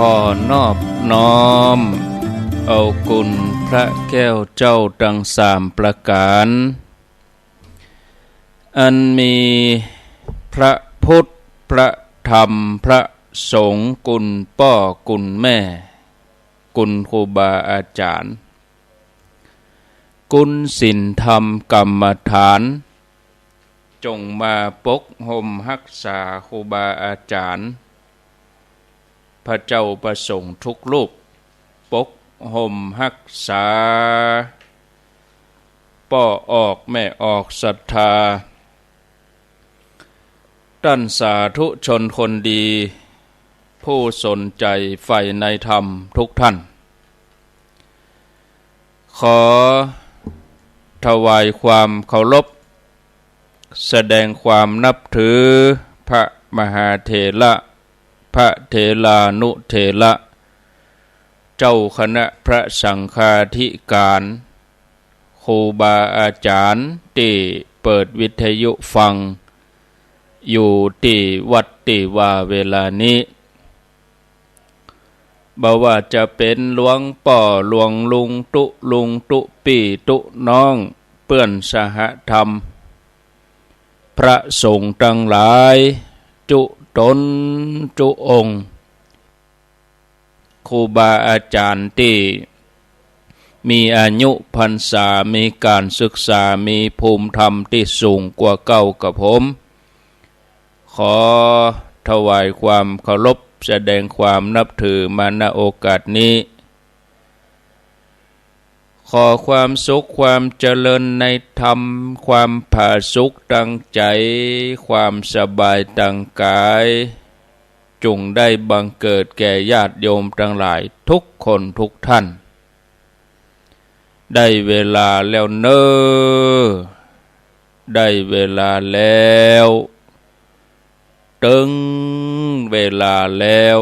อนอบน้อมเอาคุณพระแก้วเจ้าดังสามประการอันมีพระพุทธพระธรรมพระสงฆ์กุลพ่อกุลแม่กุลครูบาอาจารย์กุลศีลธรรมกรรมฐานจงมาปกห่มรักษาครูบาอาจารย์พระเจ้าประสงค์ทุกรูปปกห่มรักษาป่อออกแม่ออกศรัทธาท่านสาธุชนคนดีผู้สนใจใฝ่ในธรรมทุกท่านขอถวายความเคารพแสดงความนับถือพระมหาเถระพระเถรานุเถระเจ้าคณะพระสังฆาธิการครูบาอาจารย์ที่เปิดวิทยุฟังอยู่ที่วัดที่ว่าเวลานี้บ่ว่าจะเป็นหลวงป่อหลวงลุงตุลุงตุปีตุน้องเปื้อนสหธรรมพระสงฆ์ทั้งหลายจุตนจุองค์ครูบาอาจารย์ที่มีอายุพรรษามีการศึกษามีภูมิธรรมที่สูงกว่าเก่ากับผมขอถวายความเคารพแสดงความนับถือมาณโอกาสนี้ขอความสุขความเจริญในธรรมความผาสุกตั้งใจความสบายตั้งกายจงได้บังเกิดแก่ญาติโยมทั้งหลายทุกคนทุกท่านได้เวลาแล้วเน้อได้เวลาแล้วถึงเวลาแล้ว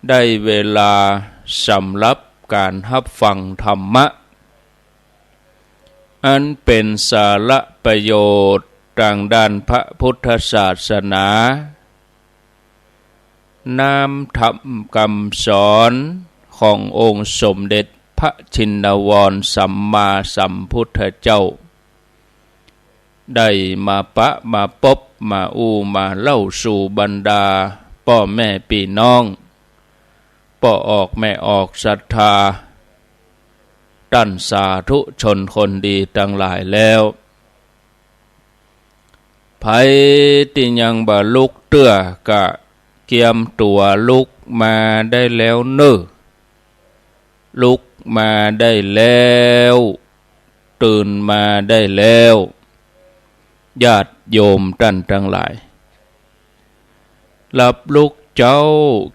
ได้เวลาสำหรับการรับฟังธรรมะอันเป็นสาระประโยชน์ทางด้านพระพุทธศาสนานำธรรมคำสอนขององค์สมเด็จพระชินวรสัมมาสัมพุทธเจ้าได้มาปะมาพบมามาเล่าสู่บรรดาพ่อแม่พี่น้องพ่อออกแม่ออกศรัทธาท่านสาธุชนคนดีทั้งหลายแล้วไผที่ยังบ่ลุกเตื้อกะเกียมตัวลุกมาได้แล้วเน้อลุกมาได้แล้วตื่นมาได้แล้วญาติโยมท่านทั้งหลายหลับลุกเจ้า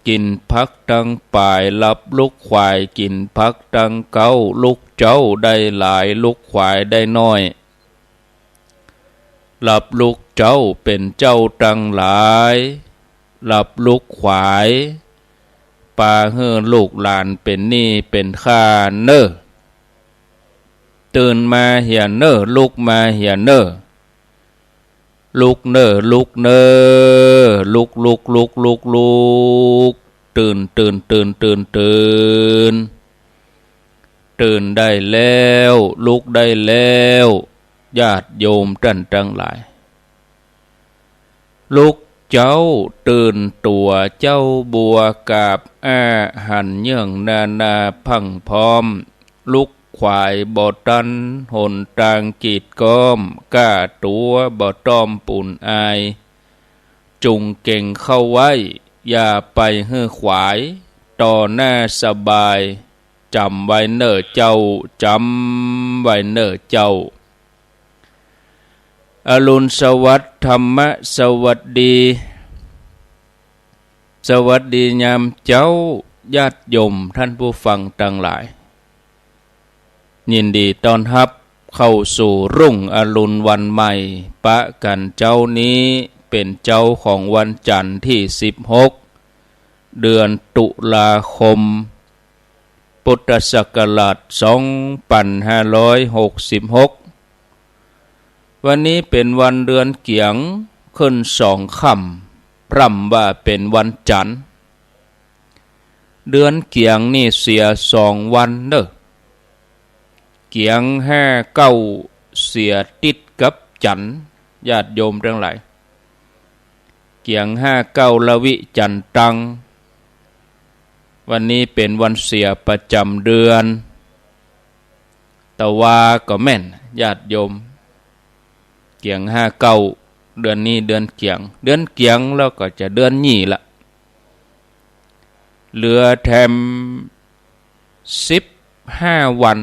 กินพักตั้งป่ายหลับลุกควายกินพักตั้งเก้าลุกเจ้าได้หลายลุกควายได้น้อยหลับลุกเจ้าเป็นเจ้าตั้งหลายหลับลุกควายปาเฮือลูกหลานเป็นหนี้เป็นข้าเน้อตื่นมาเหียเน้อลุกมาเหียเน้อลุกเน้อลุกเน้อลุกลุกลุกลุกลุกตื่นตื่นตื่นตื่นตื่นตื่นได้แล้วลุกได้แล้วญาติโยมท่านทั้งหลายลุกเจ้าตื่นตัวเจ้าบัวกาบอาหันเยื่องนาพังพร้อมลุกควายบ่ตันหนตางกีดก้อมก้าตัวบ่ต้อมปุ่นอายจุงเก่งเข้าไว้อย่าไปเฮือขวายต่อหน้าสบายจำไว้เน้อเจ้าจำไว้เน้อเจ้าอรุณสวัสดิ์ธรรมะสวัสดีสวัสดียามเจ้าญาติโยมท่านผู้ฟังทั้งหลายยินดีต้อนรับเข้าสู่รุ่งอรุณวันใหม่ปะกันเจ้านี้เป็นเจ้าของวันจันทร์ที่16เดือนตุลาคมพุทธศักราช2566วันนี้เป็นวันเดือนเกียงขึ้น2 ค่ำพร่ำว่าเป็นวันจันทร์ เดือนเกียงนี่เสีย2 วันเด้อเกียง59เสียติดกับจันทร์ญาติโยมทั้งหลายเกียง59ละวิจันตังวันนี้เป็นวันเสียประจำเดือนแต่ว่าก็แม่นญาติโยมเกียง59เดือนนี้เดือนเกียงแล้วก็จะเดือนยี่ละเหลือแถม15 วัน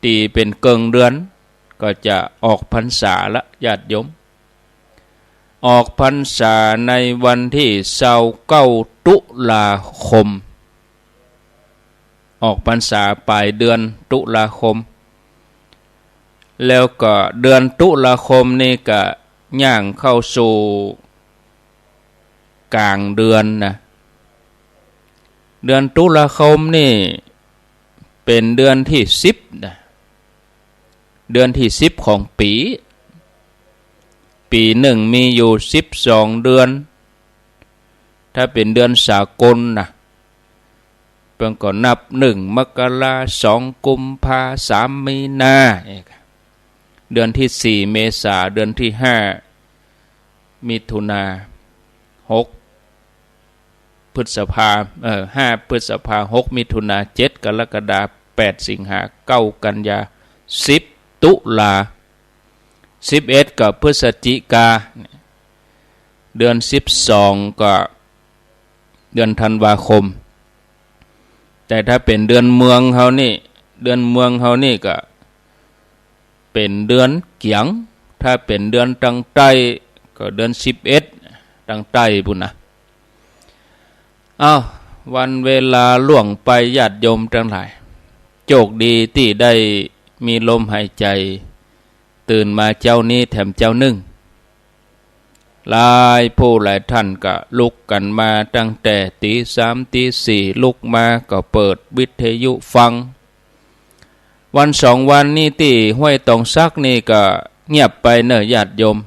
ตีเป็นเกิงเดือนก็จะออกพรรษาละญาติโยมออกพรรษาในวันที่29ตุลาคมออกพรรษาปลายเดือนตุลาคมแล้วก็เดือนตุลาคมนี่ก็ย่างเข้าสู่กลางเดือนนะเดือนตุลาคมนี่เป็นเดือนที่10นะเดือนที่10ของปีหนึ่งมีอยู่12 เดือนถ้าเป็นเดือนสากลนะเพิ่งก็นับ1 มกรา2 กุมภา3 มีนาเดือนที่4 เมษาเดือนที่5 มิถุนา6 พฤษภา5 พฤษภา6 มิถุนา7 กรกฎาคม8 สิงหา9 กันยา10 ตุลา11ก็พฤศจิกาเดือน12ก็เดือนธันวาคมแต่ถ้าเป็นเดือนเมืองเฮานี่ก็เป็นเดือนเกียงถ้าเป็นเดือนตังใต้ก็เดือน11ตังใต้พุ่นนะวันเวลาล่วงไปญาติโยมทั้งหลายโชคดีที่ได้มีลมหายใจตื่นมาเจ้านี้แถมเจ้านึ่งหลายผู้หลายท่านก็ลุกกันมาตั้งแต่ตี 3 ตี 4ลุกมาก็เปิดวิทยุฟังวัน2 วันนี้ที่ห้วยตองซักนี่ก็เงียบไปเนอะญาติโยม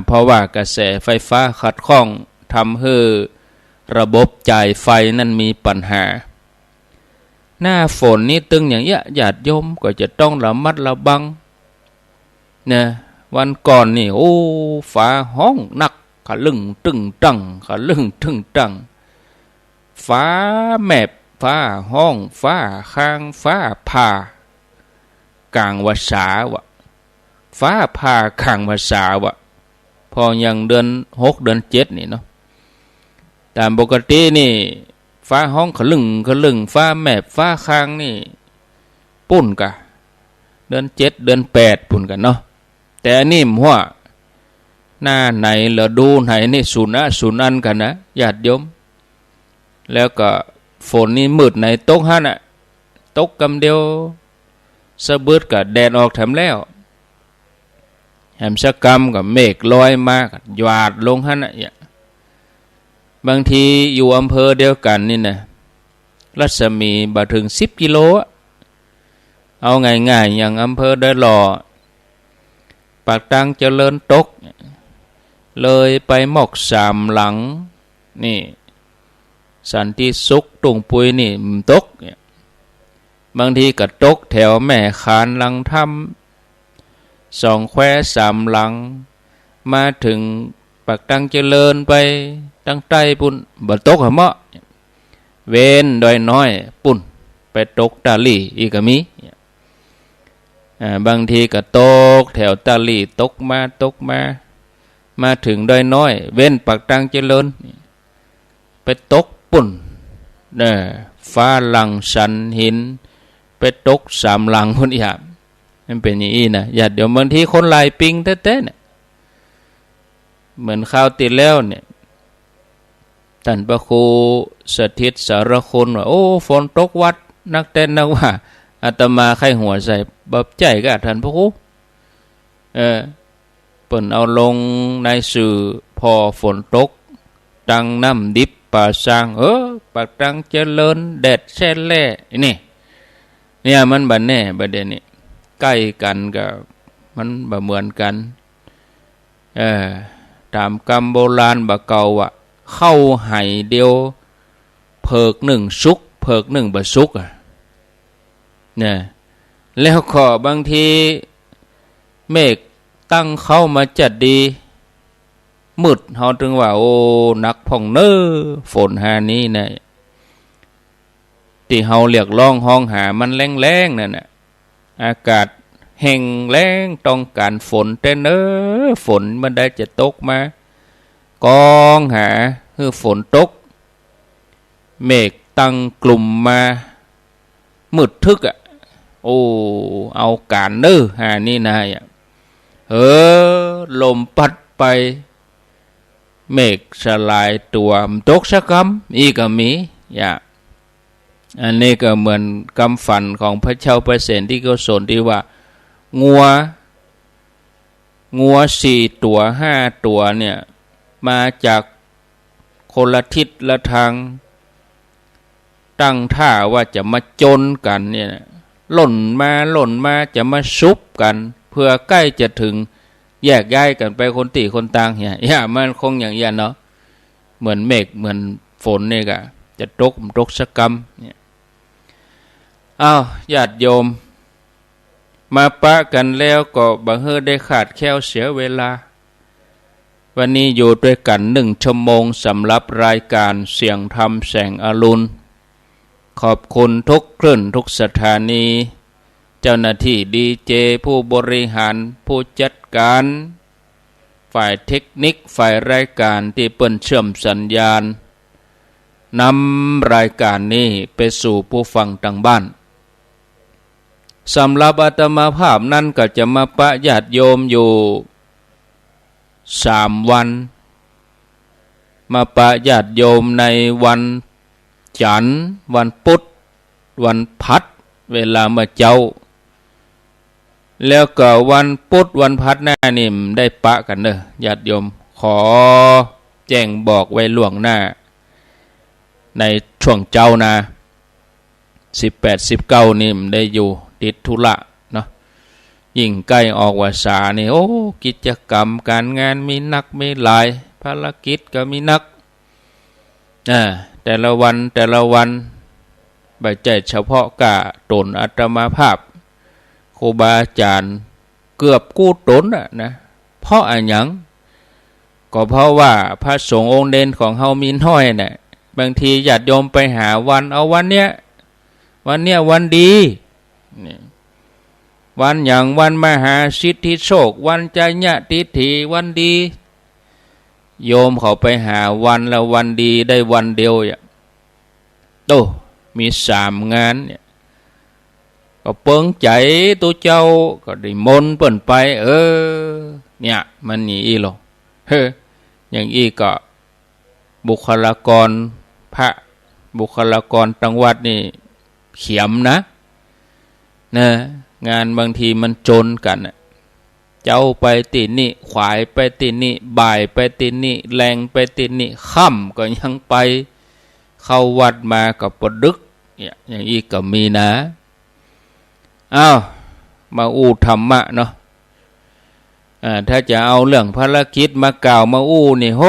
เพราะว่ากระแสไฟฟ้าขัดข้องทำให้ระบบจ่ายไฟนั้นมีปัญหาหน้าฝนนี่ตึงอย่างเงี้ยญาติโยมก็จะต้องระมัดระวังนะวันก่อนนี่ฟ้าห้องหนักขะลึงตึงตังฟ้าแมบฟ้าห้องฟ้าข้างฟ้าผ่ากลางวาสาวะฟ้าผ่าข้างวาสาวะพอยังเดือน6 เดือน7นี่เนาะตามปกตินี่ฟ้าห้องขะลึงฟ้าแมบฟ้าข้างนี่ปุ่นกะเดือน7 เดือน8ปุ่นกันเนาะแต่อันนี้หัวหน้าไหนละดูไหนนี่ศูนย์อันกันนะญาติโยมแล้วก็ฝนนี่มืดในตกฮะน่ะตกกำเดียวสะบืดกับแดดออกแถมแล้วแหมสะกำกับเมฆลอยมาหยาดลงฮะน่ะบางทีอยู่อำเภอเดียวกันนี่นะรัศมีบ่ถึง10 กิโลเอาง่ายๆอย่างอำเภอได้หล่อปากตังเจริญตกเลยไปหมอก3 หลังนี่สันติสุขตุงปุยนี่ตกบางทีก็ตกแถวแม่ขานหลังถ้ำ2 แคว3 หลังมาถึงปากตังเจริญไปตั้งใต้ปุ่นบ่ตกหะเมาะเว้นดอยน้อยปุ่นไปตกตาลีอีกก็มีบางทีก็ตกแถวตาลีตกมาถึงดอยน้อยเว้นปากตังเจริญไปตกปุ่นฟ้าหลังสันหินไปตก3 หลังคนอีกมันเป็นอย่างนี้นะอย่าเดี๋ยวบางทีคนลายปิงแท้ๆเนี่ยเหมือนข้าวติดแล้วเนี่ยท่านพระครูสถิตสารคุณว่าฝนตกวัดนักเต้นนักว่าอาตมาไข้หัวใส่บับใจก็ท่านพระครูเปิ่นเอาลงในสื่อพอฝนตกตังน้ำดิบป่าสร้างปากตังเจริญแดดแช่แล่นี่เนี่ยมันบัดแน่ประเด็นนี้ใกล้กันกับมันบ่เหมือนกันตามกรรมโบราณบ่เก่าเข้าไห่เดียว พิกหนึ่งสุกเพิกหนึ่งบ่สุกเนี่ยแล้วก็บางทีเมฆตั้งเข้ามาจัดดีมืดเฮาถึงว่าโอ้นักพ่องเน้อฝนหานี้นะที่เฮาเรียกร้องห้องหามันแรงๆนั่นน่ะอากาศแห้งแล้งต้องการฝนแต่เน้อฝนมันได้จะตกมากองหาคือฝนตกเมฆตั้งกลุ่มมามืดทึกโอ้เอาการเน้อหานี่นายลมพัดไปเมฆสลายตัวตกสักคำอีกก็มีอันนี้ก็เหมือนคำฝันของพระเจ้าเปอร์เซนที่เขาสนที่ว่างัว4 ตัว5 ตัวเนี่ยมาจากคนละทิศละทางตั้งท่าว่าจะมาจนกันเนี่ยหล่นมาจะมาซุบกันเพื่อใกล้จะถึงแยกย้ายกันไปคนตีคนต่างเนี่ยมันคงอย่างนี้เนาะเหมือนเมฆเหมือนฝนเนี่ยก็จะตกสักกรรมเนี่ยญาติโยมมาปะกันแล้วก็บังเอิญได้ขาดแคลวเสียเวลาวันนี้อยู่ด้วยกัน1 ชั่วโมงสำหรับรายการเสียงธรรมแสงอรุณขอบคุณทุกคลื่นทุกสถานีเจ้าหน้าที่ดีเจผู้บริหารผู้จัดการฝ่ายเทคนิคฝ่ายรายการที่เปิ้นเชื่อมสัญญาณนำรายการนี้ไปสู่ผู้ฟังทางบ้านสำหรับอาตมาภาพนั้นก็จะมาปะญาติโยมอยู่3 วันมาปะญาติโยมในวันจันทร์วันพุธวันพัดเวลามาเจ้าแล้วก็วันพุธวันพัดหน้านี่ได้ปะกันเด้อญาติโยมขอแจ้งบอกไว้ล่วงหน้าในช่วงเจ้านะ18-19นี่ได้อยู่ติดธุระเนาะยิ่งใกล้ออกพรรษานี่โอ้กิจกรรมการงานมีนักมีหลายภารกิจก็มีนักแต่ละวันใบใจเฉพาะกะตนอาตมาภาพครูบาอาจารย์เกือบกู้ตนนะเพราะอะไรหยังก็เพราะว่าพระสงฆ์องค์เด่นของเฮามีน้อยน่ะบางทีญาติโยมไปหาวันเอาวันเนี้ยวันดีนี่วันอย่างวันมหาสิทธิโชควันใจญะทิฏฐิวันดีโยมเขาไปหาวันละวันดีได้วันเดียวมี3 งานเนี่ยก็เปิงใจตัวเจ้าก็ได้มนเปิ่นไปเนี่ยมันนี่หรออย่างอีก็บุคลากรพระบุคลากรจังหวัดนี่เขียมนะงานบางทีมันจนกันเจ้าไปตินี่ขวายไปตินี่บ่ายไปตินี่แรงไปตินี่ค่ำก็ยังไปเข้าวัดมากับปดึกเนี่ยอย่างอีกก็มีนะมาอู้ธรรมะเนาะถ้าจะเอาเรื่องภารกิจมากล่าวมาอู้นี่โห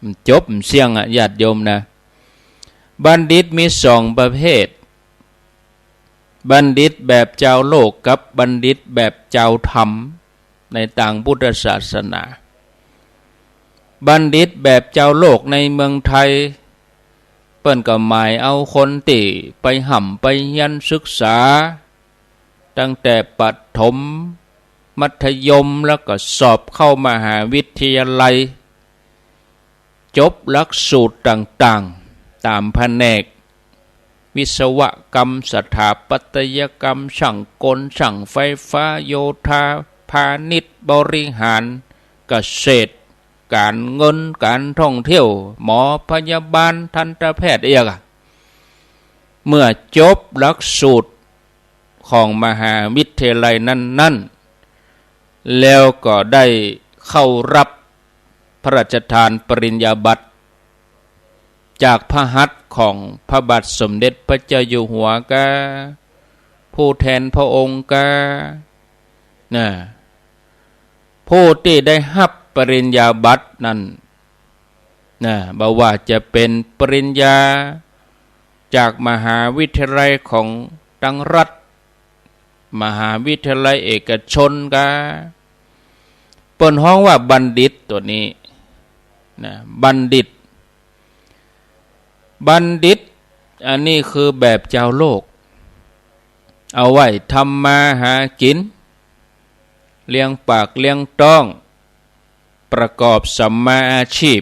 มันจบเสี่ยงญาติโยมนะบัณฑิตมี2 ประเภทบัณฑิตแบบเจ้าโลกกับบัณฑิตแบบเจ้าธรรมในต่างพุทธศาสนาบัณฑิตแบบเจ้าโลกในเมืองไทยเปิ้นก็หมายเอาคนที่ไปห่ำไปยันศึกษาตั้งแต่ประถมมัธยมแล้วก็สอบเข้ามหาวิทยาลัยจบหลักสูตรต่างๆตามแผนกวิศวกรรมสถาปัตยกรรมช่างกลช่างไฟฟ้าโยธาพาณิชย์บริหารเกษตรการเงินการท่องเที่ยวหมอพยาบาลทันตแพทย์เมื่อจบหลักสูตรของมหาวิทยาลัยนั้นแล้วก็ได้เข้ารับพระราชทานปริญญาบัตรจากพระหัตถ์ของพระบาทสมเด็จพระเจ้าอยู่หัวกาผู้แทนพระองค์กาผู้ที่ได้รับปริญญาบัตรนั้น นะบ่ว่าจะเป็นปริญญาจากมหาวิทยาลัยของตังรัฐมหาวิทยาลัยเอกชนก็เปิ้นฮ้องว่าบัณฑิตตัวนี้นะบัณฑิตอันนี้คือแบบเจ้าโลกเอาไว้ทำมาหากินเลี้ยงปากเลี้ยงท้องประกอบสัมมาอาชีพ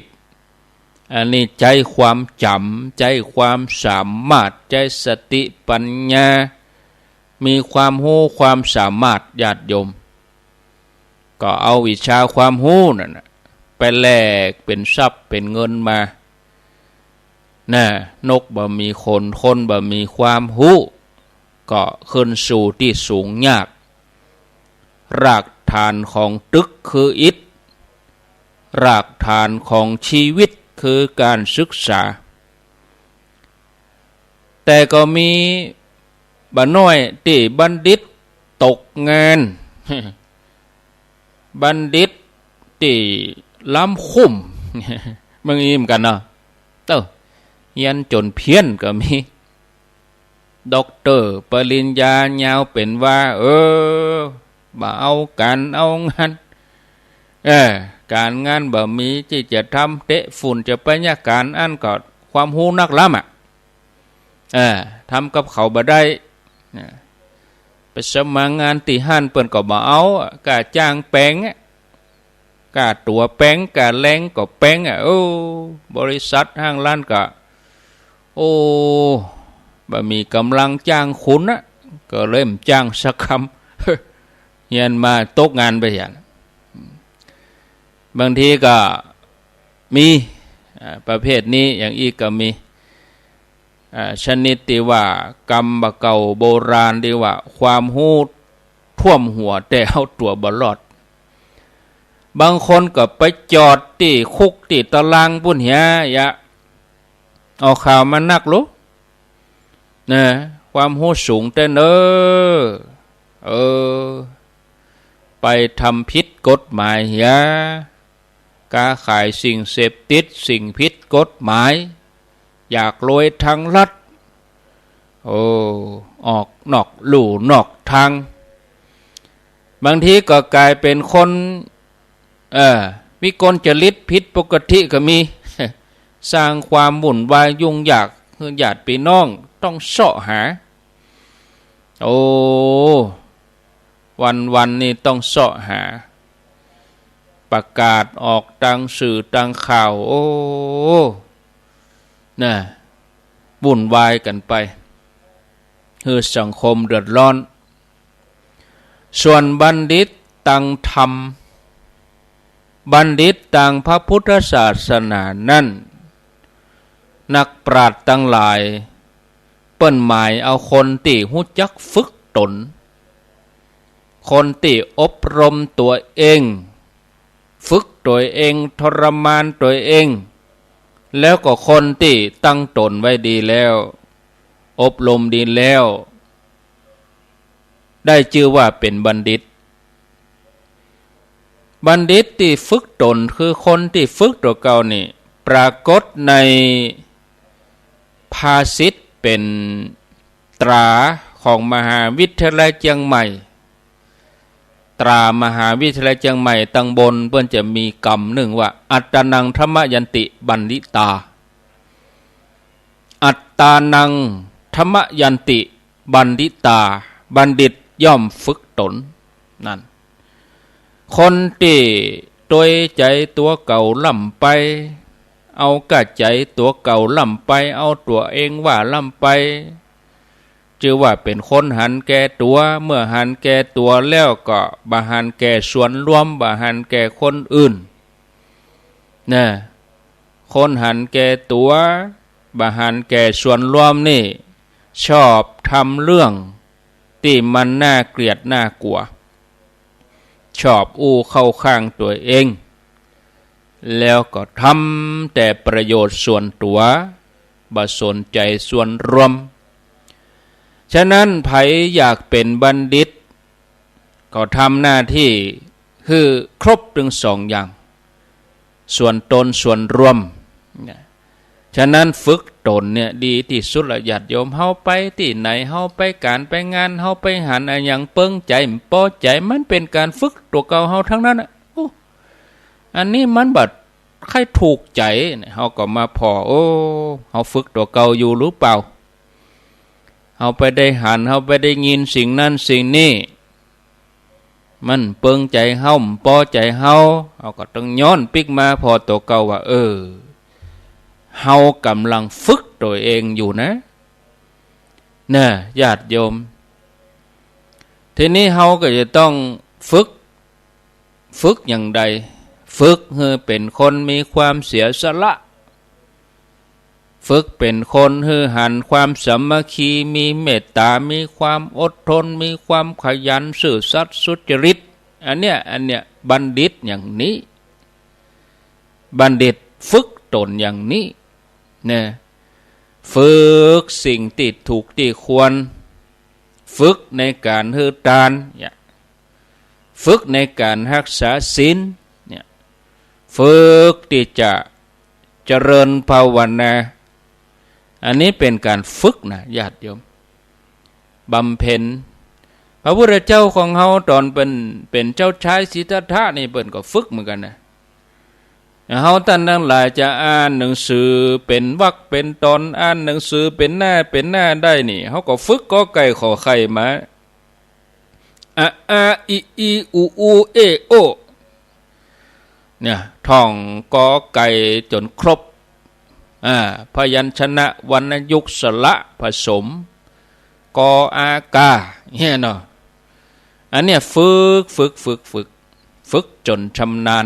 อันนี้ใจความจำใจความสามารถใจสติปัญญามีความรู้ความสามารถญาติโยมก็เอาวิชาความรู้นั่นไปแลกเป็นทรัพย์เป็นเงินมาน่ะนกบ่มีคนบ่มีความรู้ก็ขึ้นสู่ที่สูงยากรากฐานของตึกคืออิฐรากฐานของชีวิตคือการศึกษาแต่ก็มีบ่น้อยที่บัณฑิตตกงาน บัณฑิตที่ล้ำคุ้ม มึงอิ่มกันเนาะเรียนจนเพี้ยนก็มีด็อกเตอร์ปริญญายาวเป็นว่าบ่เอาการเอางานการงานบ่มีที่จะทำเตะฝุ่นจะไปยาการอันก็ความรู้นักล้ำทำกับเขาบ่ได้ไปสมัครงานตีห้านเปิ้นก็บ่เอากะจ้างแป้งกะตัวแป้งกะแรงก็แป้งบริษัทห้างร้านก็บ่มีกำลังจ้างคุณก็เริ่มจ้างสักคำยันมาตกงานไปอย่างบางทีก็มีประเภทนี้อย่างอีกก็มีชนิดที่ว่ากรรมบเก่าโบราณที่ว่าความรู้ท่วมหัวแต่เอาตัวบ่รอดบางคนก็ไปจอดที่คุกที่ตารางปุ่นเหียเอาข่าวมานักลุนะความรู้สูงแต่ไปทำผิดกฎหมายค้าขายสิ่งเสพติดสิ่งผิดกฎหมายอยากรวยทางลัดออกนอกลู่นอกทางบางทีก็กลายเป็นคนวิกลจริตผิดปกติก็มี สร้างความวุ่นวายยุ่งยากคือญาติพี่น้องต้องเสาะหาวันนี้ต้องเสาะหาประกาศออกทางสื่อทางข่าวน่ะวุ่นวายกันไปคือสังคมเดือดร้อนส่วนบัณฑิตต่างธรรมบัณฑิตต่างพระพุทธศาสนานั้นนักปราชญ์ทั้งหลายเปิ้นหมายเอาคนที่รู้จักฝึกตนคนที่อบรมตัวเองฝึกตัวเองทรมานตัวเองแล้วก็คนที่ตั้งตนไว้ดีแล้วอบรมดีแล้วได้ชื่อว่าเป็นบัณฑิตที่ฝึกตนคือคนที่ฝึกตัวเก่านี่ปรากฏในภาษิตเป็นตราของมหาวิทยาลัยเชียงใหม่ตรามหาวิทยาลัยเชียงใหม่ตั้งบนเพื่อนจะมีกรรมหนึ่งว่าอัตตานังธรรมยันติบัณฑิตาอัตตานังธรรมยันติบัณฑิตาบัณฑิตย่อมฝึกตนนั่นคนที่ตัวใจตัวเก่าล่ำไปเอากะใจตัวเก่าล่ำไปเอาตัวเองว่าล่ำไปชื่อว่าเป็นคนหันแก่ตัวเมื่อหันแก่ตัวแล้วก็บ่หันแก่ส่วนรวมบ่หันแก่คนอื่นนะคนหันแก่ตัวบ่หันแก่ส่วนรวมนี่ชอบทำเรื่องที่มันน่าเกลียดน่ากลัวชอบเข้าข้างตัวเองแล้วก็ทำแต่ประโยชน์ส่วนตัวบ่สนใจส่วนรวมฉะนั้นไผอยากเป็นบัณฑิตก็ทำหน้าที่คือครบถึงสองอย่างส่วนตนส่วนรวม ฉะนั้นฝึกตนเนี่ยดีที่สุดละญาติโยมเฮาไปที่ไหนเฮาไปการไปงานเฮาไปหันอะไรอย่างเปิ้งใจป้อใจมันเป็นการฝึกตัวเก่าเฮาทั้งนั้นอันนี้มันบัดใครถูกใจเฮาก็มาพอเฮาฝึกตัวเก่าอยู่หรือเปล่าเฮาไปได้หันเฮาไปได้ยินสิ่งนั้นสิ่งนี้มันเปิ้งใจเฮาป้อใจเฮาก็ต้องย้อนปิกมาพอตัวเก่าว่าเฮากำลังฝึกตัวเองอยู่นะญาติโยมทีนี้เฮาก็จะต้องฝึกอย่างใดฝึกให้เป็นคนมีความเสียสละฝึกเป็นคนให้หันความสามัคคีมีเมตตามีความอดทนมีความขยันซื่อสัตย์สุจริตอันเนี้ยบัณฑิตอย่างนี้บัณฑิตฝึกตนอย่างนี้ฝึกสิ่งที่ถูกที่ควรฝึกในการให้ทานฝึกในการรักษาศีลฝึกที่จะเจริญภาวนาอันนี้เป็นการฝึกนะญาติโยมบำเพ็ญพระพุทธเจ้าของเฮาตอนเป็นเจ้าชายสิทธัตถะนี่เปิ้นก็ฝึกเหมือนกันนะเฮาท่านทั้งหลายจะอ่านหนังสือเป็นวรรคเป็นตอนอ่านหนังสือเป็นหน้าได้นี่เฮาก็ฝึกกอไก่ขอไข่มาอาอิอีอูอูเอโอเนี่ยท่องกอไก่จนครบพยัญชนะวรรณยุกต์สระผสมกออากาเนี่ยเนาะอันเนี้ยฝึกจนชำนาญ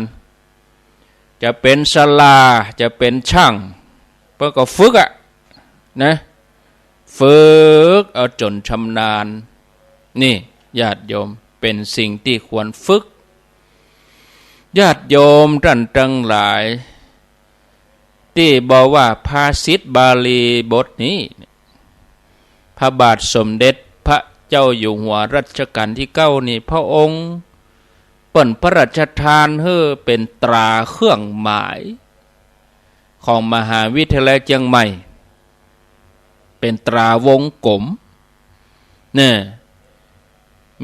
จะเป็นศาลาจะเป็นช่างเพื่อก็ฝึกนะฝึกเอาจนชำนาญนี่ญาติโยมเป็นสิ่งที่ควรฝึกญาติโยมท่านทั้งหลายที่บอกว่าภาษิตบาลีบทนี้พระบาทสมเด็จพระเจ้าอยู่หัวรัชกาลที่9นี่พระองค์เปิ่นพระราชทานให้เป็นตราเครื่องหมายของมหาวิทยาลัยเชียงใหม่เป็นตราวงกลมเนี่ย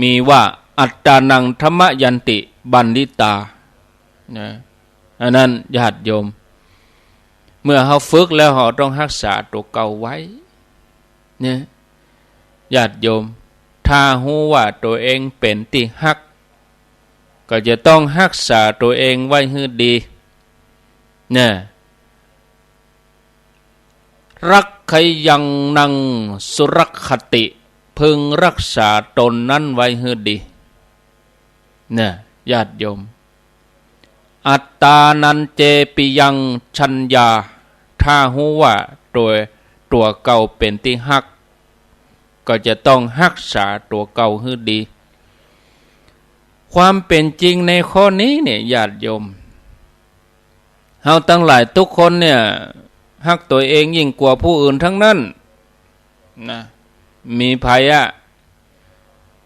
มีว่าอัตตานังธรรมยันติบัณฑิตาอันนั้นญาติโยมเมื่อเขาฝึกแล้วเขาต้องรักษาตัวเก่าไว้เนี่ยญาติโยมถ้ารู้ว่าตัวเองเป็นที่ฮักก็จะต้องรักษาตัวเองไว้ให้ดีเนี่ยรักใครยังนังสุรคติพึงรักษาตนนั้นไว้ให้ดีเนี่ยญาติโยมอัตตานันเจปิยังชัญญาถ้ารู้ว่าตัวเก่าเป็นที่ฮักก็จะต้องรักษาตัวเก่าให้ดีความเป็นจริงในข้อนี้เนี่ยญาติโยมเฮาทั้งหลายทุกคนเนี่ยฮักตัวเองยิ่งกว่าผู้อื่นทั้งนั้นนะมีภัย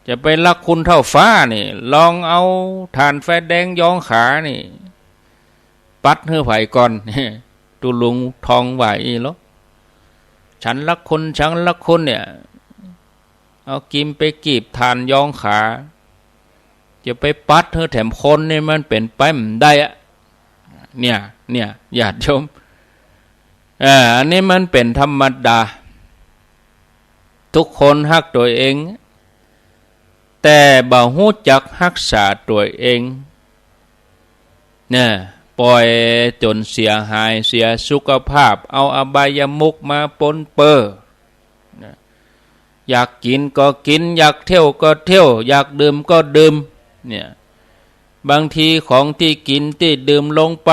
จะไปรักคุณเท่าฟ้านี่ลองเอาฐานไฟแดงย้องขานี่ปัดให้ไผก่อนตุลุงทองไหวหรอฉันรักคนเนี่ยเอากิมไปกีบฐานย้องขาจะไปปัดให้แถมคนนี่มันเป็นไปไม่ได้เนี่ยญาติโยมอันนี้มันเป็นธรรมดาทุกคนฮักตัวเองแต่บ่ฮู้จักรักษาตัวเองเนี่ยปล่อยจนเสียหายเสียสุขภาพเอาอบายมุขมาปนเปื้ออยากกินก็กินอยากเที่ยวก็เที่ยวอยากดื่มก็ดื่มเนี่ยบางทีของที่กินที่ดื่มลงไป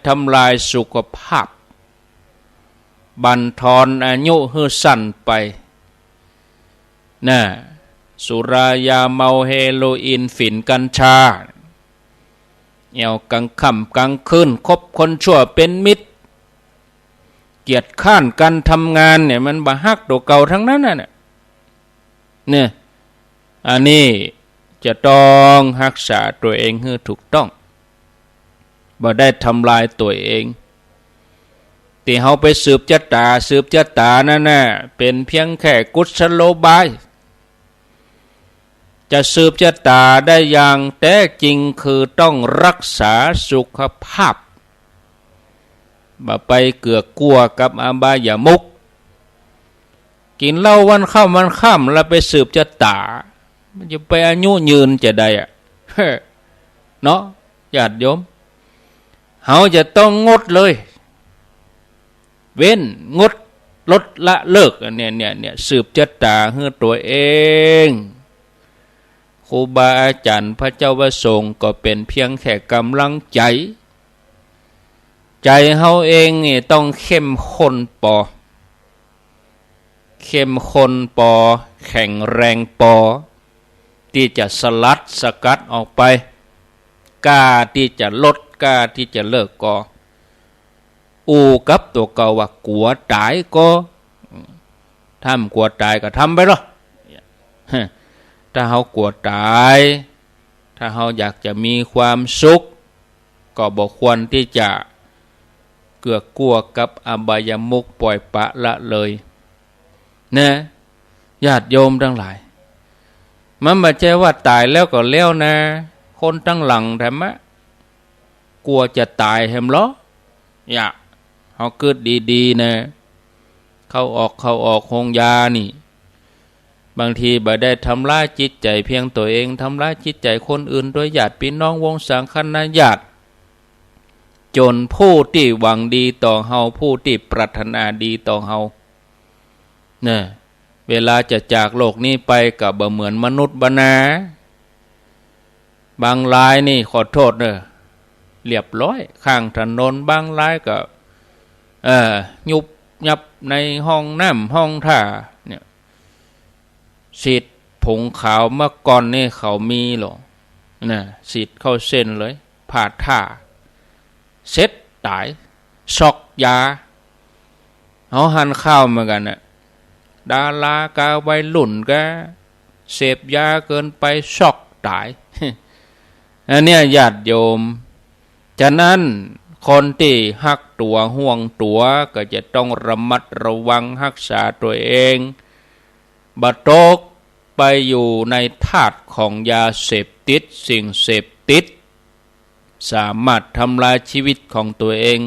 ทำลายสุขภาพบั่นทอนอายุให้สั้นไปน่ะสุรายาเมาเฮโรอีนฝิ่นกัญชาเอี่ยวกลางค่ำกลางคืนคบคนชั่วเป็นมิตรเกียรติข้านการทำงานเนี่ยมันบ่ฮักตัวเก่าทั้งนั้นน่ะเนี่ยอันนี้จะต้องรักษาตัวเองให้ถูกต้องบ่ได้ทำลายตัวเอง ที่เฮาไปสืบชะตานั่นน่ะเป็นเพียงแค่กุศโลบายจะสืบชะตาได้อย่างแท้จริงคือต้องรักษาสุขภาพบ่ไปเกือกกลัวกับอบายมุขกินเหล้าวันเข้าวันค่ำแล้วไปสืบชะตามันจะไปอายุยืนจะได้อะเนาะญาติโยมเฮาจะต้องงดเลยเว้นงดลดละเลิกเนี่ยสืบชะตาให้ตัวเองครูบาอาจารย์พระเจ้าประสงค์ก็เป็นเพียงแค่กำลังใจเฮาเองนี่ต้องเข้มข้นพอแข็งแรงพอที่จะสลัดสกัดออกไปกล้าที่จะลดกล้าที่จะเลิกก็กับตัวเก่าว่ากลัวตายก็ทำกลัวตายก็ทำไปหรอถ้าเฮากลัวตายถ้าเฮาอยากจะมีความสุขก็บ่ควรที่จะเกือกกลัวกับอบายมุขปล่อยปะละเลยนะญาติโยมทั้งหลายมันไม่ใช่ว่าตายแล้วก็แล้วนะคนตั้งหลังแถมะกลัวจะตายแถมล้ออย่าเขาเกิดดีๆนะเข้าออกคงยานี่บางทีบ่ได้ทำร้ายจิตใจเพียงตัวเองทำร้ายจิตใจคนอื่นโดยญาติพี่น้องวงสังคณะญาติจนผู้ที่หวังดีต่อเฮาผู้ที่ปรารถนาดีต่อเฮาเนี่ยเวลาจะจากโลกนี้ไปก็บ่เหมือนมนุษย์บนาบางรายนี่ขอโทษเด้อเรียบร้อยข้างถนนบางรายก็ยุบยับในห้องน้ำห้องท่าเนี่ยสีดผงขาวเมื่อก่อนนี่เขามีหรอน่ะสีดเข้าเส้นเลยผ่าท่าเซ็ตตายซอกยาเขาหันข้าวเหมือนกันน่ะดารากาวัยรุ่นก็เสพยาเกินไปซอกตายอันเนี้ยญาติโยมฉะนั้นคนที่หักตัวห่วงตัวก็จะต้องระมัดระวังรักษาตัวเองบัดตกไปอยู่ในธาตุของยาเสพติดสิ่งเสพติดสามารถทำลายชีวิตของตัวเอง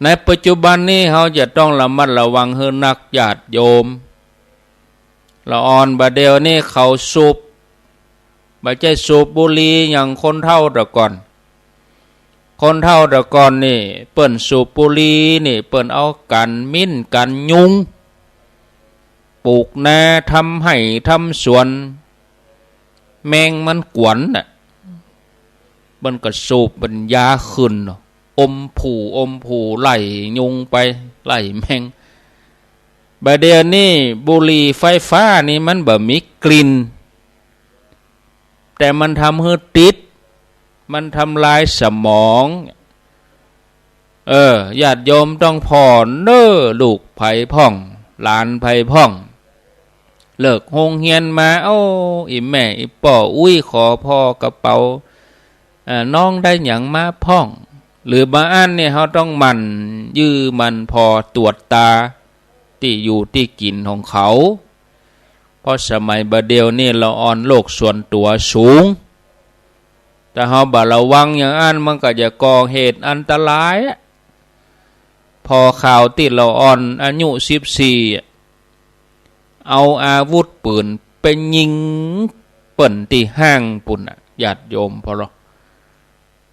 ในปัจจุบันนี้เราจะต้องระมัดระวังให้นักญาติโยมละอ่อนบาเดียวนี่เขาสูบบ่ใช่สูบบุหรี่อย่างคนเฒ่าแต่ก่อนนี่เปิ้นสูบบุหรี่นี่เปิ้นเอากันมิ้นกันยุงปลูกนาทำให้ทำสวนแมงมันกวนน่ะมันก็สูบบัญญาขึ้นอมผูไล่ยุงไปไล่แมงบัดเดี๋ยวนี้บุหรี่ไฟฟ้านี่มันบ่มีกลิ่นแต่มันทำให้ติดมันทำลายสมองญาติโยมต้องผ่อนเด้อลูกไผพ่องหลานไผพ่องเลิกโรงเรียนมาอีแม่อีป่ออุ้ยขอพ่อกระเป๋าน้องได้หยังมาพ่องหรือบางอันเนี่ยเขาต้องมันยื้อมันพอตรวจตาที่อยู่ที่กินของเขาเพราะสมัยบัดเดียวนี่เราอ่อนโลกส่วนตัวสูงแต่เขาบ่ระวังอย่างอันมันก็จะก่อเหตุอันตรายพอข่าวที่เราอ่อนอายุ14เอาอาวุธปืนไปยิงเปิ่นที่ห้างปุ่นญาติโยมพอหรอ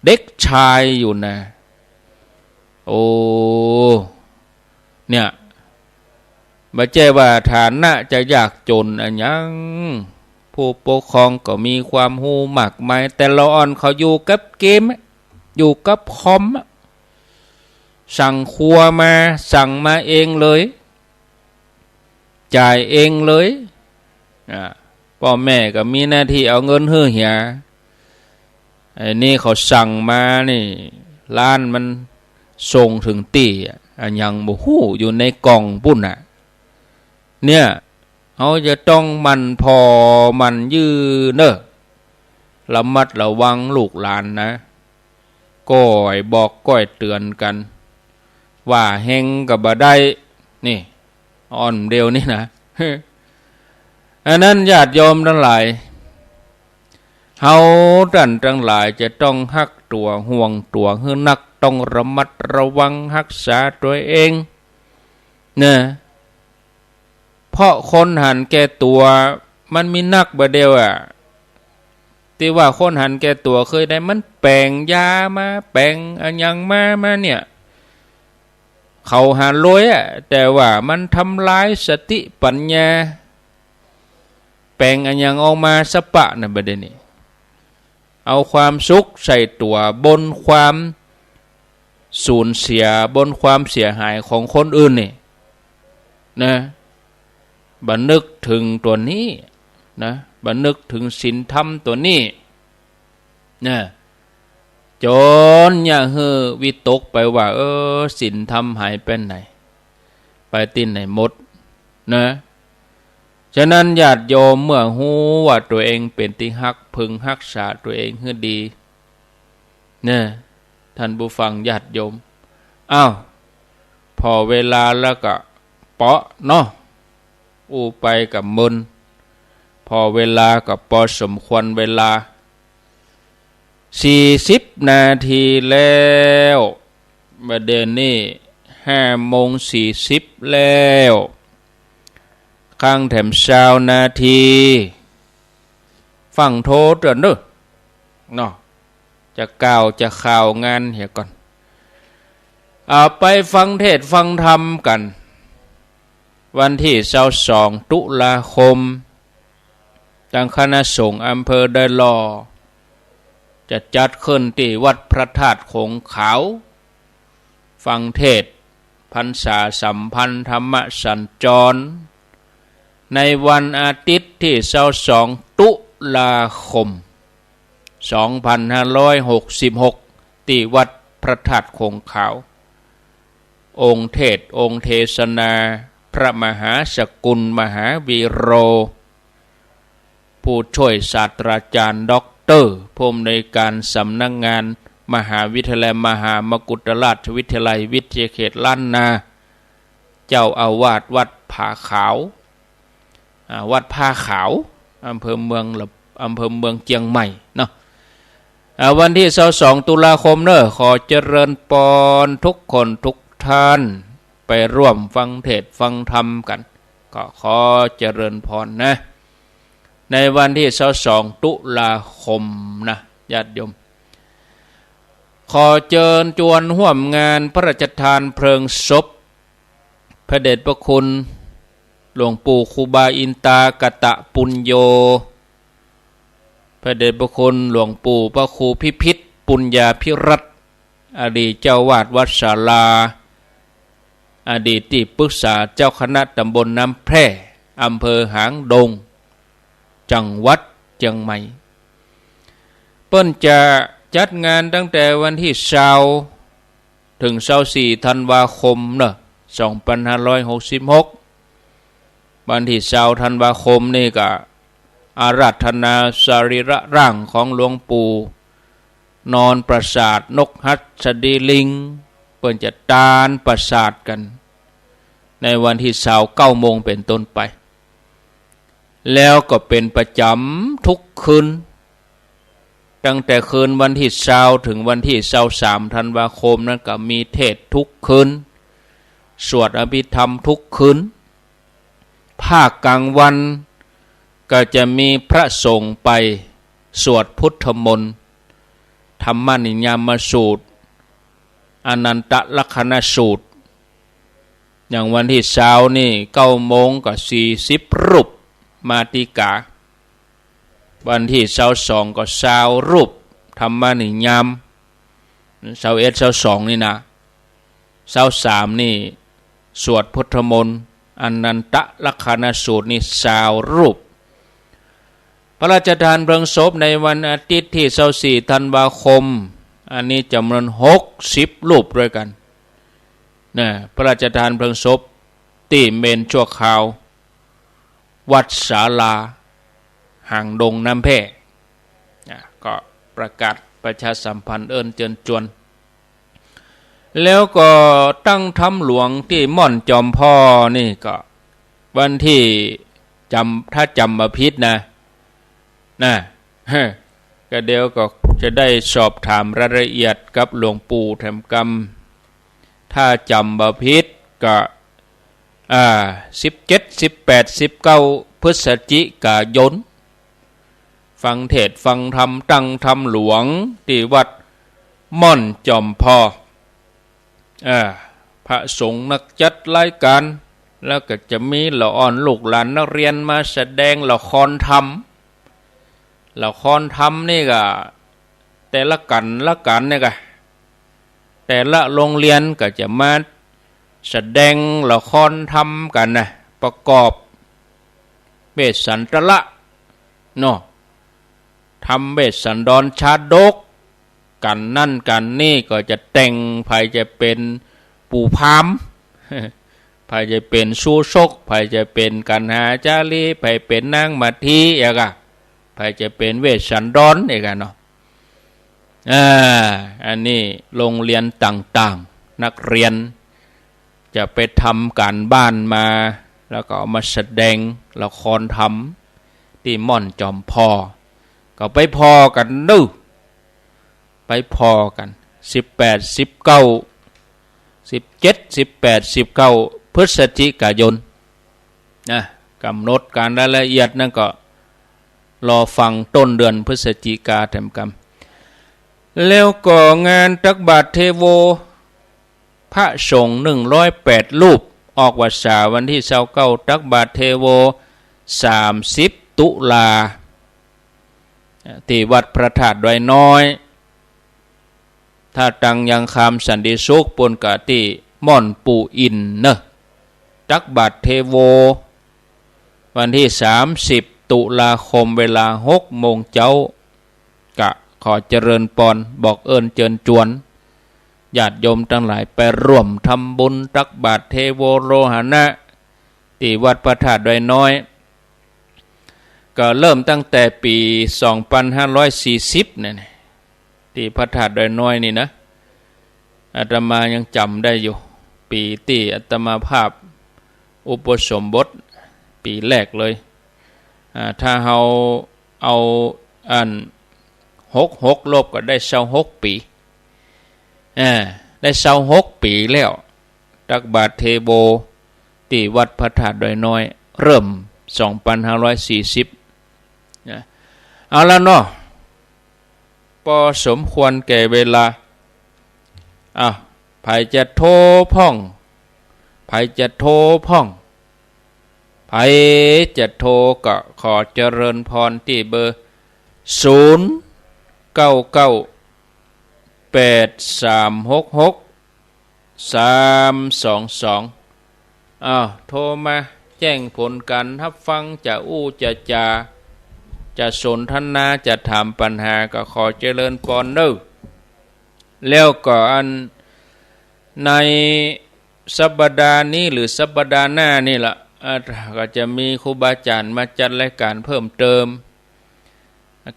เด็กชายอยู่นะเนี่ยบ่ใช่ว่าฐานะจะยากจนอันยังผู้ปกครองก็มีความหูมากมายแต่ละอ่อนเขาอยู่กับเกมอยู่กับคอมสั่งครัวมาสั่งมาเองเลยจ่ายเองเลยพ่อแม่ก็มีหน้าที่เอาเงินให้เหียไอ้นี่เขาสั่งมานี่ร้านมันส่งถึงตีอันยังบ่ฮู้อยู่ในกล่องปุ่นเนี่ยเขาจะต้องมันพอมันยื้อเนอะระมัดระวังลูกหลานนะก้อยบอกก้อยเตือนกัน ว่าแหงกับบ่ได้นี่อ่อนเดียวนี่นะ อันนั้นญาติโยมทั้งหลายเฮาท่านทั้งหลายจะต้องฮักตัวห่วงตัวให้นักต้องระมัดระวังรักษาตัวเองนะเพราะคนหันแก่ตัวมันมีนักบ่เดียวที่ว่าคนหันแก่ตัวเคยได้มันแปลงยามาแปลงอันยังมาเนี่ยเขาหาลอยแต่ว่ามันทำลายสติปัญญาแปลงอันยังออกมาสปะนะบ่ได้นี่เอาความสุขใส่ตัวบนความสูญเสียบนความเสียหายของคนอื่นนี่นะบันนึกถึงตัวนี้นะบันนึกถึงศีลธรรมตัวนี้นะจนอย่าเฮือวิตกไปว่าศีลธรรมหายไปไหนไปตินไหนหมดนะฉะนั้นญาติโยมเมื่อฮู้ว่าตัวเองเป็นที่ฮักพึงรักษาตัวเองให้ดีนะท่านผู้ฟังญาติโยมพอเวลาแล้วก็เปาะเนาะไปกับมึนพอเวลาก็พอสมควรเวลา40 นาทีแล้วบัดเดี๋ยวนี้5:40แล้วข้างแถม20 นาทีฟังโทษเด้อเนาะจะกล่าวจะข่าวงานเหี่ยก่อนไปฟังเทศฟังธรรมกันวันที่22 ตุลาคมทางคณะสงฆ์อำเภอดอยหล่อจะจัดขึ้นที่วัดพระธาตุคงขาวฟังเทศพรรษาสัมพันธ์ธรรมสัญจรในวันอาทิตย์ที่22 ตุลาคม 2566ที่วัดพระธาตุคงขาวองค์เทศองค์เทศนาพระมหาสกุลมหาวีโรผู้ช่วยศาสตราจารย์ด็อกเตอร์ผู้อำนวยการสำนักงานมหาวิทยาลัยมหามกุฏราชวิทยาลัยวิทยาเขตล้านนาเจ้าอาวาสวัดผาขาววัดผาขาวอำเภอเมืองเชียงใหม่เนาะวันที่22 ตุลาคมขอเจริญพรทุกคนทุกท่านไปร่วมฟังเทศฟังธรรมกันก็ขอเจริญพรนะในวันที่22 ตุลาคมนะญาติโยมขอเชิญชวนร่วมงานพระราชทานเพลิงศพพระเดชพระคุณหลวงปู่ครูบาอินตากตะปุญโญพระเดชพระคุณหลวงปู่พระครูพิพิธปุญญาภิรัตน์อดีตเจ้าวาดวัดศาลาอดีตที่ปรึกษาเจ้าคณะตำบลน้ำแพร่อำเภอหางดงจังหวัดเชียงใหม่เปิ้นจะจัดงานตั้งแต่วันที่20ถึง24 ธันวาคม2566วันที่20 ธันวาคมนี่ก็อาราธนาสรีระร่างของหลวงปู่นอนปราสาทนกหัสดีลิงเปิ้นจะตานปราสาทกันในวันที่9 โมงเป็นต้นไปแล้วก็เป็นประจำทุกคืนตั้งแต่คืนวันที่20ถึงวันที่23 ธันวาคมนั้นก็มีเทศทุกคืนสวดอภิธรรมทุกคืนภาคกลางวันก็จะมีพระสงฆ์ไปสวดพุทธมนต์ธรรมนิยามสูตรอนันตลักขณสูตรอย่างวันที่20นี่9 โมงก็40 รูปมาติกาวันที่22ก็20 รูปธรรมนิยาม21 22นี่นะ23นี่สวดพุทธมนต์อนันตลักขณสูตรนี่20 รูปพระราชทานเพลิงศพในวันอาทิตย์ที่24 ธันวาคมอันนี้จำนวน60 รูปด้วยกันนะพระราชทานเพลิงศพที่เมนชั่วคราววัดศาลาหางดงน้ำแพร่ก็ประกาศประชาสัมพันธ์เอิ้นเชิญชวน แล้วก็ตั้งทำหลวงที่ม่อนจอมพ่อนี่ก็วันที่ถ้าจำมาพิษนะก็เดี๋ยวก็จะได้สอบถามรายละเอียดกับหลวงปู่แถมกรรมถ้าจำมาพิษก็17 18 19พฤศจิกายนฟังเทศฟังธรรมตั้งธรรมหลวงที่วัดม่อนจอมพ่อพระสงฆ์นักจัดรายการแล้วก็จะมีละอ่อนลูกหลานนักเรียนมาแสดงละครธรรมนี่ก็แต่ละกันนี่ก็แต่ละโรงเรียนก็จะมาแสดงละครธรรมกันนะประกอบเวสสันตละเนาะทำเวสสันดรชาดกกันนั่นกันนี่ก็จะแต่งไผจะเป็นปู่พามไผจะเป็นสู้ชกไผจะเป็นกันหาจารีไผเป็นนางมัทธีไผจะเป็นเวสสันดรเนาะอันนี้โรงเรียนต่างๆนักเรียนจะไปทำการบ้านมาแล้วก็เอามาแสดงละครทำที่ม่อนจอมพอก็ไปพอกันไปพอกัน18 19 17 18 19พฤศจิกายนกำหนดการรายละเอียดนั่นก็รอฟังต้นเดือนพฤศจิกาแถมกรรมแล้วก็งานตักบาตรเทโวพระสงฆ์108รูปออกวัดสาวันที่29ตักบาตรเทโว30 ตุลาที่วัดพระธาตุดอยน้อยถ้าตังยังคำสันติสุขปนกะที่ม่อนปู่อินตักบาตรเทโววันที่30 ตุลาคมเวลา6 โมงเจ้ากะขอเจริญปอนบอกเอิญเจิญจวนญาติโยมทั้งหลายไปร่วมทำบุญตักบาตรเทโวโรหณะที่วัดพระธาตุดอยน้อยก็เริ่มตั้งแต่ปี2540เนี่ยที่พระธาตุดอยน้อยนี่นะอาตมายังจำได้อยู่ปีที่อาตมาภาพอุปสมบทปีแรกเลยถ้าเอาอัน66ลบก็ได้26 ปีได้26 ปีแล้วตักบาตรเทโวที่วัดพระธาตุดอยน้อยเริ่ม2540เอาละเนาะพอสมควรแก่เวลาไผจะโทรพ่องไผจะโทรพ่องไผจะโทรก็ขอเจริญพรที่เบอร์0998366322โทรมาแจ้งผลการรับฟังจะจะสนทนาจะถามปัญหาก็ขอเจริญพรแล้วก็อันในสัปดาห์นี้หรือสัปดาห์หน้านี่ล่ะก็จะมีครูบาอาจารย์มาจัดรายการเพิ่มเติม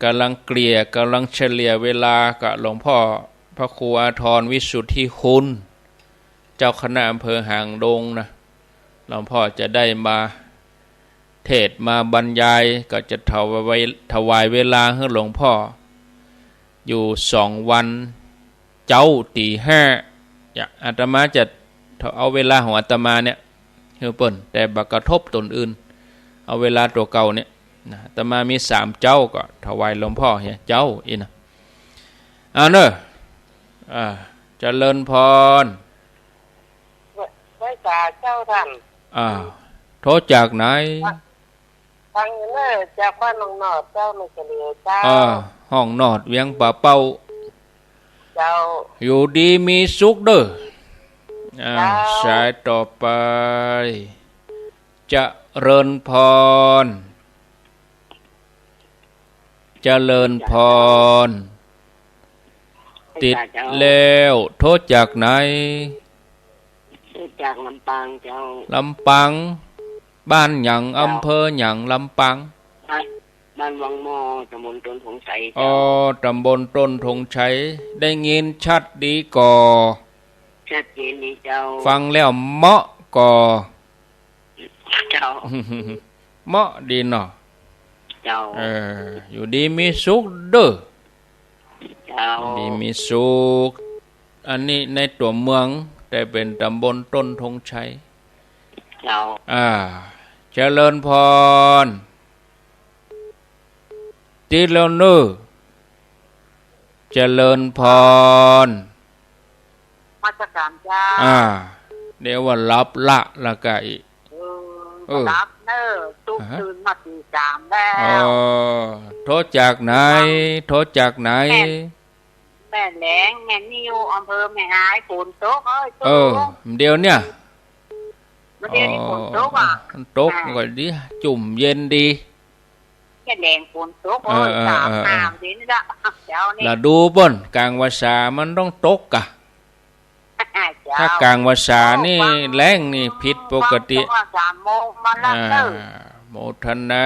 กำลังเกลี่ยกำลังเฉลี่ยเวลากับหลวงพ่อพระครูอาทรวิสุทธิคุณเจ้าคณะอำเภอหางดงนะหลวงพ่อจะได้มาเทศมาบรรยายก็จะถวายเวลาให้หลวงพ่ออยู่2 วันเจ้าตี5อาตมาจะเอาเวลาของอาตมาเนี่ยให้เปิ้นแต่บักกระทบตนอื่นเอาเวลาตัวเก่าเนี่ยอาตมามี3 เจ้าก็ถวายหลวงพ่อเฮียเจ้าอีนะเนอะเจริญพรไว้จ่าเจ้าท่านโทษจากไหนทางเนอจากบ้านหนองนอดเจ้าไม่เฉลียวเจ้าห้องนอดเวียงป่าเป้าเจ้าอยู่ดีมีสุขเด้อสายต่อไปเจริญพรเจริญพรติดแล้วโทษจากไหนจากลำปางเจ้าลำปางบ้านหยังอำเภอหยังลำปางบ้านวังมอตำบลต้นธงชัยตำบลต้นธงชัยได้ยินชัดดีก่อ ชัดเจนดีเจ้า ฟังแล้วเหมาะก็ เจ้า เหมาะดีเนาะ เจ้า อยู่ดีมีสุขเด้อ เจ้า ดีมีสุขอันนี้ในตัวเมืองแต่เป็นตำบลต้นธงชัย เจ้า เจริญพรติแล้วเนอเจริญพร มาตรการเจ้า เดี๋ยวว่ารับละละกะอีก รับเนอตุกตื่นมาตีสามแล้ว โทษจากไหนโทษจากไหน แม่แหลงแม่นิวอำเภอแม่อายฝนตกเดี๋ยวเนี่ย เดี๋ยวนี้ฝนตกตกก็ดีจุ่มเย็นดีแค่แดงฝนตกสามน้ำนี่ละเจ้านี่ละดูบ่นกลางวาษามันต้องตกกะถ้ากลางวาษานี่แรงนี่ผิดปกติโมทนา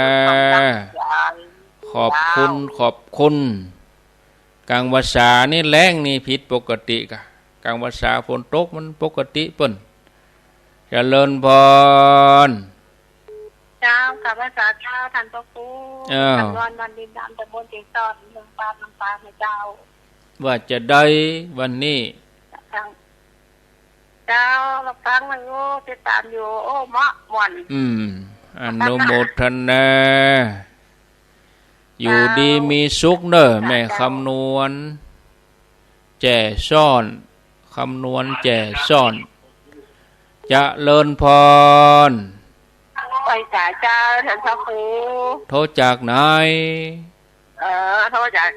ขอบคุณกลางวาษานี่แรงนี่ผิดปกติกะกลางวาษาฝนตกมันปกติเปิ้นเจริญพรเจ้ากับภาษาเจ้าท่านพระครูท่านวันดินดำตะบนเจียงตอนเมืองปามลำปางเจ้าว่าจะได้วันนี้เจ้าเราฟังมันโง่ติดตามอยู่โอ้มะม่วนอนุโมทนาอยู่ดีมีสุขเนอะแม่คำนวณแจ่ซ่อนคำนวณแจ่ซ่อนจะเลินพรไปสาเจ้าท่านพระครูโทษจากไหนโทษจาก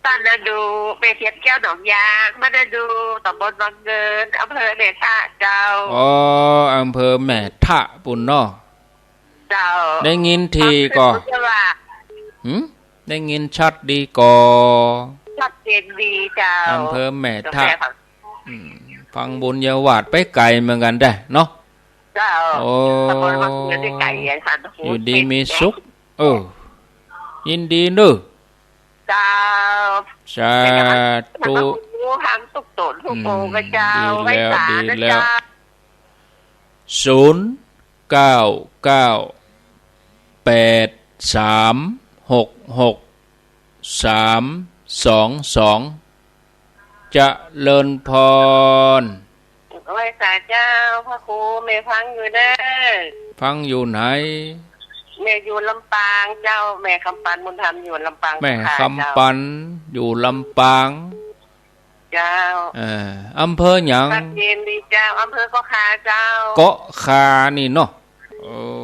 ตั้งแต่ดูไปเทียบแก้วหนองยางไม่ได้ดูตำบลบางเงินอำเภอแม่ทะเจ้าอำเภอแม่ทะปุ่นเนาะเจ้าได้ยินทีก็ได้ยินชัดดีก็ชัดเจนดีเจ้าอำเภอแม่ทะฟังบุญยาวาดไปไกลเหมือนกันได้เนาะเจ้าตำบลบางเงินได้ไกลอยู่ดีมีสุขยินดีนึเจ้าสาธุทางตุกตนทุกโมกเจ้าไว้สานะเจ้า099836632จะเลินพรไว้สาเจ้าพระครูแม่ฟังอยู่เด้อฟังอยู่ไหนแม่อยู่ลำปางเจ้าแม่คำปันบุญธรรมอยู่ลำปางแม่คำปันอยู่ลำปางเจ้าอำเภอหยังเย็นดีเจ้าอำเภอก็คาเจ้าเกาะคานี่เนาะ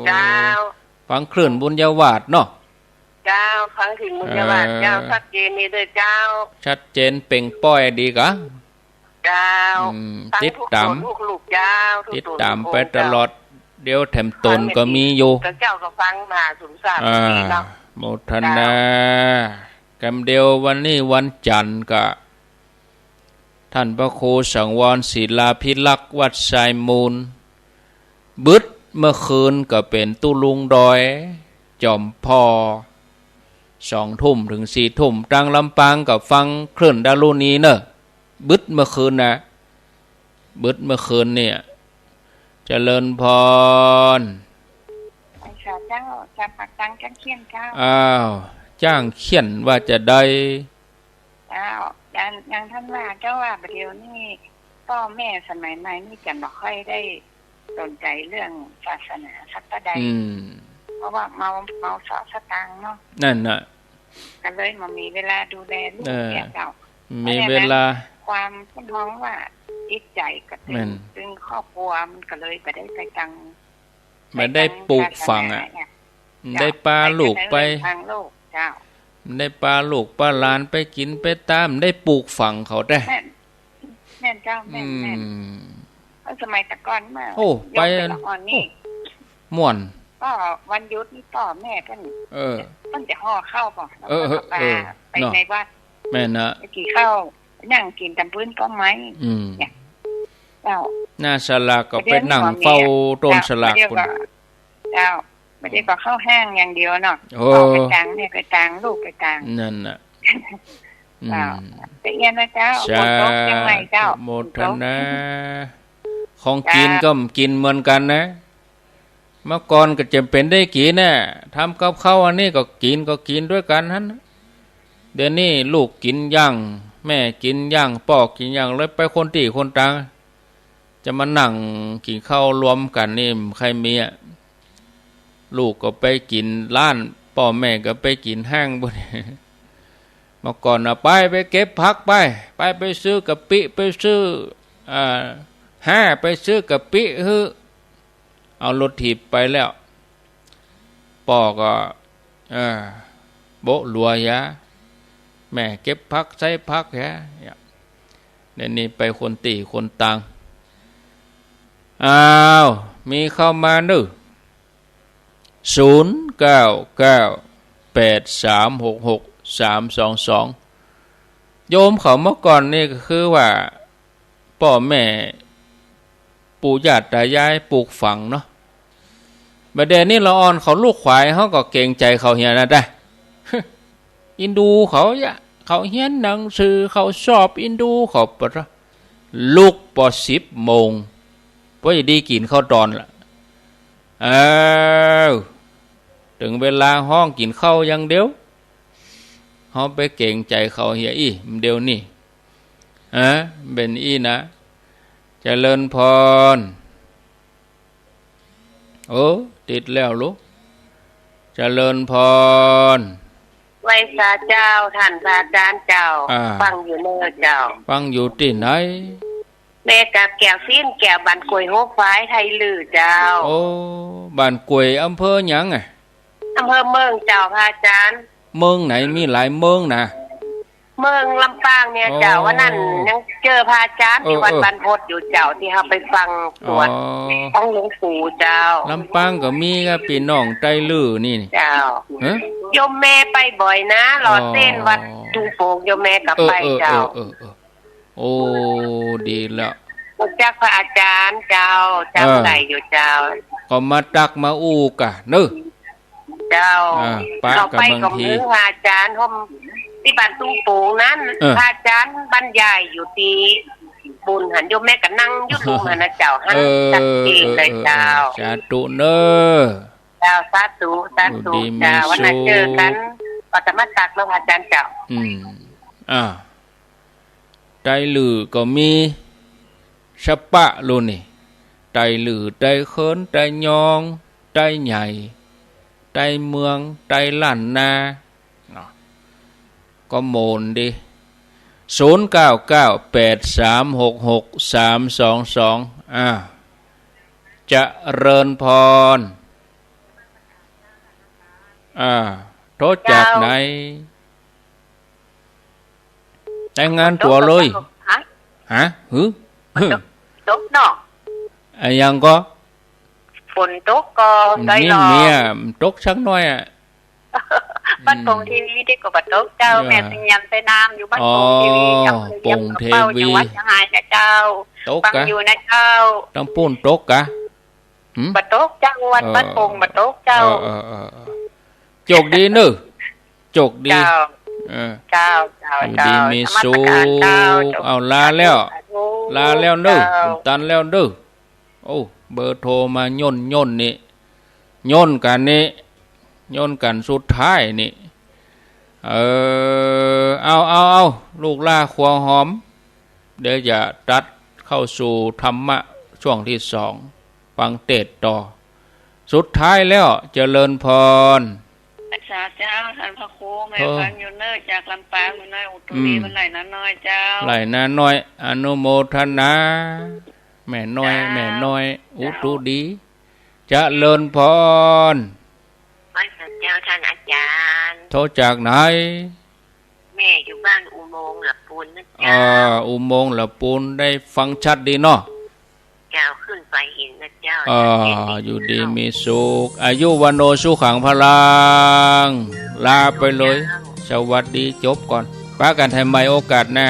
เจ้าฟังคลื่นบุญยาวาดเนาะเจ้าฟังถึงบุญยาวาดเจ้าชัดเจนนี่เลยเจ้าชัดเจนเป่งป้อยดีกะเจ้าติดตามติดตามไปตลอดเดี๋ยวแถมตนก็มีอยู่เจ้าก็ฟังมาสุนทรโมทนากำเดียววันนี้วันจันทร์ก็ท่านพระครูสังวรศิลาภิลักษ์วัดไซมูลบึดเมื่อคืนก็เป็นตุลุงดอยจอมพอ2 ทุ่มถึง4 ทุ่มตังลำปางกับฟังเคลื่อนดารุณีเนอะบึดเมื่อคืนนะบึดเมื่อคืนเนี่ยเจริญพรไอ้ข้าเจ้าจะปักตังจ้างเขียนเจ้าจ้างเขียนว่าจะได้เจ้าอย่างท่านว่าเจ้าว่าประเดี๋ยวนี้พ่อแม่สมัยใหม่นี่จะไม่ค่อยได้สนใจเรื่องศาสนาสักเท่าใดเพราะว่าเมาสอสตังเนาะนั่นน่ะก็เลยมามีเวลาดูแลลูกเจ้ามีเวลาความพ้นท้องว่าจิตใจก็ถึงครอบครัวมันก็เลยไปได้ไปตังไม่ได้ปลูกฝังได้ปลาลูกไปทางโลกเจ้าได้ปลาลูกปลาหลานไปกินไปตามได้ปลูกฝังเขาได้แม่นเจ้าแม่นสมัยตะก่อนมาไปนี่ม่วนก็วันหยุดนี่ต่อแม่เพิ่นจะห่อข้าวป่ะไปในวัดแม่นะไปกี่ข้าวนั่งกินตำพื้นก็ไม้เนี่ยเจ้าหน้าสลากก็ไปนั่งเฝ้าต้นสลากคุณเจ้าไม่ได้ก็เข้าห้างอย่างเดียวเนาะเอาไปตังเนี่ยไปตังลูกไปตังนั่นน่ะ เจ้าเป็นยังไงเจ้าฝนตกยังไงเจ้าโมทนาของกินก็กินเหมือนกันนะเมื่อก่อนก็จำเป็นได้กินน่ะทำกับข้าวอันนี้ก็กินด้วยกันฮั่นเดี๋ยวนี้ลูกกินย่างแม่กินย่างพ่อกินย่างเลยไปคนที่คนต่างจะมานั่งกินข้าวรวมกันนี่ใครมีอ่ะลูกก็ไปกินร้านพ่อแม่ก็ไปกินห้างบ่เมื่อก่อนน่ะไปเก็บผักไปซื้อกะปิไปซื้อไปซื้อกะปิเอารถถีบไปแล้วพ่อก็โบลัวยะแม่เก็บผักใส่ผักแฮะเนี่ยนี่ไปคนตีคนตังมีเข้ามา1 0998366322โยมเขาเมื่อก่อนนี่ก็คือว่าพ่อแม่ปู่ย่าตายายปลูกฝังเนาะบัดเดี๋ยวนี้เราอ่อนเขาลูกควายเขาก็เกรงใจเขาเฮียนะได้ อินดูเขาเขาเฮียนหนังสือเขาชอบอินดูเขาปะลูกป10 โมงพอจะดีกินข้าวตอนละถึงเวลาห้องกินข้าวยังเดียวเขาไปเก่งใจเขาเฮียเดี๋ยวนี่เป็นนะเจริญพรติดแล้วลูกเจริญพรไว้สาเจ้าท่านพระอาจารย์เจ้าฟังอยู่เนอเจ้าฟังอยู่ที่ไหนแม่กับแก้วฟิ้นแก้วบันกวยโฮกฟ้ายไทยลือเจ้าบ้านกวยอำเภอหยังอำเภอเมืองเจ้าพระอาจารย์เมืองไหนมีหลายเมืองนะเมืองลำปางเนี่ยเจ้าว่านั่นยังเจอพระอาจารย์ที่วัดบรรพตอยู่เจ้าที่เขาไปฟังสวดของหลวงปู่เจ้าลำปางก็มีครับพี่น้องไตลือนี่เจ้าโยมแม่ไปบ่อยนะหลอดเส้นวัดจุงโป่งโยมแม่กลับไปเจ้าดีแล้วจากพระอาจารย์เจ้าจำได้อยู่เจ้าก็มาตักมาอู้กะเนอะเจ้าเราไปกับมือพระอาจารย์ห้องที่บ้านตุ้งปูนั้นพระอาจารย์บรรยายอยู่ที่บุญหันโยมแม่ก็นั่งยุบหันนะเจ้าหันจัดเองเลยเจ้าสาธุเนอะเจ้าสาธุเจ้าวันนั้นเจอกันก็จะมาตักแล้วพระอาจารย์เจ้าไตลือก็มีชะปะโลนี่ไตลือไตเขินไตยองไตใหญ่ไตเมืองไตล้านนาก็โมนดิ0998366322จะเริญพรโทษจากไหนแต่งงานตัวเลยตกดอกยังก็ฝนตกก็ได้หรอเมียตกสักหน่อยบ้านปงทีวีที่กบตกเจ้าแม่สัญญาณใส่น้ำอยู่บ้านปงทีวีจังเลยยังเป้าจังหวัดยังไงนะเจ้าฟังอยู่นะเจ้าต้องปูนตกกะบัดตกจังหวัดบ้านปงบัดตกเจ้าโจกดีนึโจกดีเจ้าดีมีสุขเอาลาแล้วนึตันแล้วนึเบอร์โทรมาย่นนี่ย่นกันนี่ย่นกันสุดท้ายนี่เอาลูกล่าควงหอมเดี๋ยวจะตัดเข้าสู่ธรรมะช่วงที่2ฟังเทศต่อสุดท้ายแล้วเจริญพรสาเจ้าท่านพระครูแม่ฟังอยู่เนอจากลำปางอยู่น้อยอุตุลีมันไหลน้อยเจ้าไหลน้อยอนุโมทนาแม่น้อยอุตุดีเจริญพรเจ้าท่านอาจารย์โทรจากไหนแม่อยู่บ้านอุโมงค์ละปูนนะเจ้าอุโมงค์ละปูนได้ฟังชัดดีเนาะเจ้าขึ้นไปเห็นนะเจ้าอยู่ดีมีสุขอายุวันโนสุขังพลังลาไปเลยสวัสดีจบก่อนป้ากันทำไมโอกาสแน่